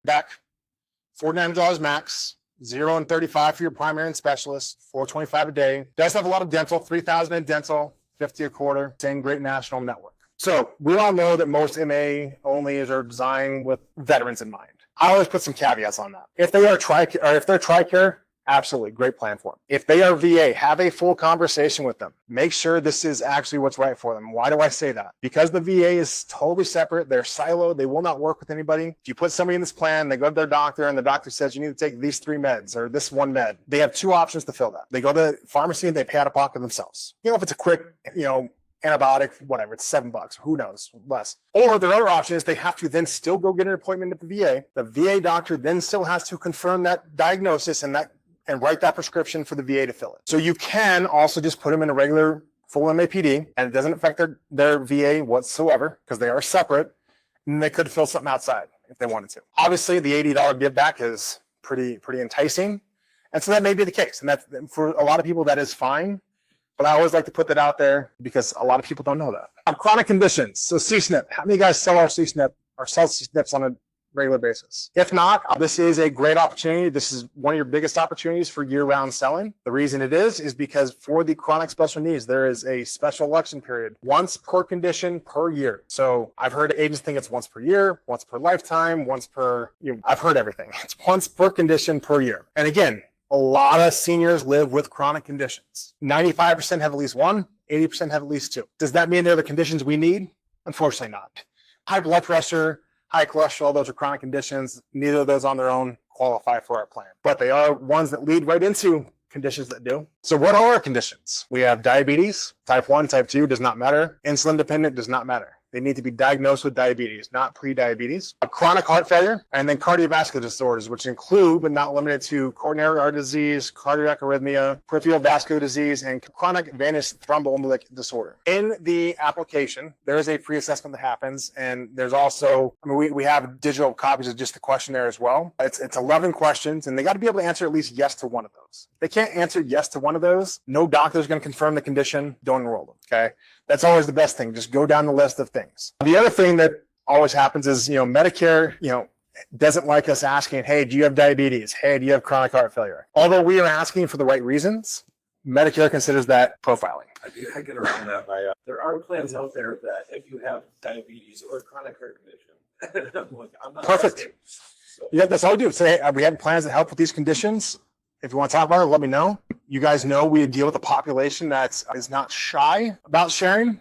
back, $4,900 max, 0 and 35 for your primary and specialist, $425 a day. Does have a lot of dental, $3,000 in dental, $50 a quarter, same great national network. So we all know that most MA onlys are designed with veterans in mind. I always put some caveats on that. If they are TRICARE, absolutely, great plan for them. If they are VA, have a full conversation with them. Make sure this is actually what's right for them. Why do I say that? Because the VA is totally separate. They're siloed. They will not work with anybody. If you put somebody in this plan, they go to their doctor and the doctor says you need to take these 3 meds or this 1 med. They have 2 options to fill that. They go to the pharmacy and they pay out of pocket themselves. You know, if it's a quick, antibiotic, whatever, it's $7, who knows, less. Or their other option is they have to then still go get an appointment at the VA. The VA doctor then still has to confirm that diagnosis and write that prescription for the VA to fill it. So you can also just put them in a regular full MAPD and it doesn't affect their VA whatsoever because they are separate and they could fill something outside if they wanted to. Obviously, the $80 give back is pretty enticing. And so that may be the case. And that's, for a lot of people, that is fine. But I always like to put that out there because a lot of people don't know that. Chronic conditions. So C-SNP. How many guys sell our C-SNP or sell C-SNPs on a regular basis? If not, this is a great opportunity. This is one of your biggest opportunities for year-round selling. The reason it is because for the chronic special needs, there is a special election period, once per condition per year. So I've heard agents think it's once per year, once per lifetime, once per, I've heard everything. It's once per condition per year. And again, a lot of seniors live with chronic conditions. 95% have at least 1, 80% have at least 2. Does that mean they're the conditions we need? Unfortunately not. High blood pressure, high cholesterol, those are chronic conditions. Neither of those on their own qualify for our plan. But they are ones that lead right into conditions that do. So what are our conditions? We have diabetes, type 1, type 2, does not matter. Insulin dependent, does not matter. They need to be diagnosed with diabetes, not pre-diabetes. Chronic heart failure, and then cardiovascular disorders, which include, but not limited to, coronary artery disease, cardiac arrhythmia, peripheral vascular disease, and chronic venous thromboembolic disorder. In the application, there is a pre-assessment that happens, and there's also, we have digital copies of just the questionnaire as well. It's 11 questions, and they got to be able to answer at least yes to one of those. If they can't answer yes to one of those, no doctor is going to confirm the condition, don't enroll them, okay? That's always the best thing. Just go down the list of things. The other thing that always happens is, Medicare, doesn't like us asking, hey, do you have diabetes? Hey, do you have chronic heart failure? Although we are asking for the right reasons, Medicare considers that profiling. I get around that by, there are plans out there that if you have diabetes or chronic heart condition, I'm not perfect. asking, so. Yeah, that's all we do. Say, we have plans that help with these conditions. If you want to talk about it, let me know. You guys know we deal with a population that is not shy about sharing,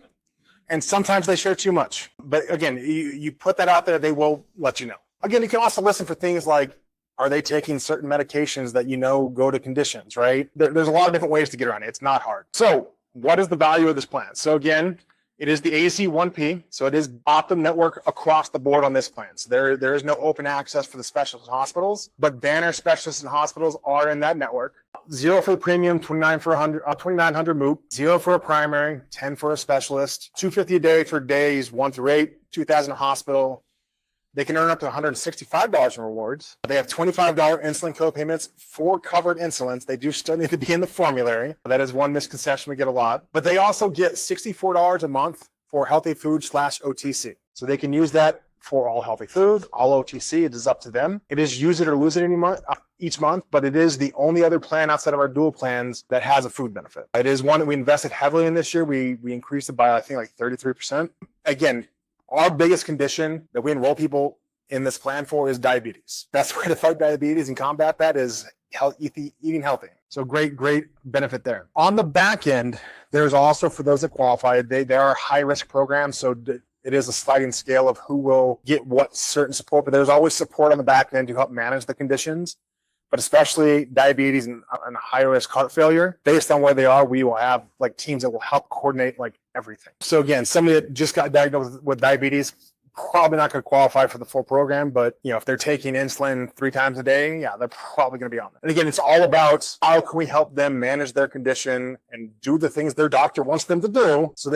and sometimes they share too much. But again, you put that out there, they will let you know. Again, you can also listen for things like, are they taking certain medications that go to conditions, right? There's a lot of different ways to get around it. It's not hard. So what is the value of this plan? So again, it is the AZ1P, so it is Optum network across the board on this plan. So there is no open access for the specialist hospitals, but banner specialists and hospitals are in that network. 0 for the premium, $2,900 MOOP, 0 for a primary, 10 for a specialist, $250 a day for days 1 through 8, $2,000 a hospital. They can earn up to $165 in rewards. They have $25 insulin co-payments for covered insulins. They do still need to be in the formulary. That is one misconception we get a lot. But they also get $64 a month for healthy food / OTC. So they can use that for all healthy food, all OTC. It is up to them. It is use it or lose it each month, but it is the only other plan outside of our dual plans that has a food benefit. It is one that we invested heavily in this year. We increased it by, I think, like 33%. Again, our biggest condition that we enroll people in this plan for is diabetes. Best way to fight diabetes and combat that is eating healthy. So great benefit there. On the back end, there's also, for those that qualify, there are high-risk programs. So it is a sliding scale of who will get what certain support, but there's always support on the back end to help manage the conditions. But especially diabetes and high-risk heart failure, based on where they are, we will have teams that will help coordinate everything. So again, somebody that just got diagnosed with diabetes, probably not going to qualify for the full program, but if they're taking insulin 3 times a day, yeah, they're probably going to be on it. And again, it's all about how can we help them manage their condition and do the things their doctor wants them to do so they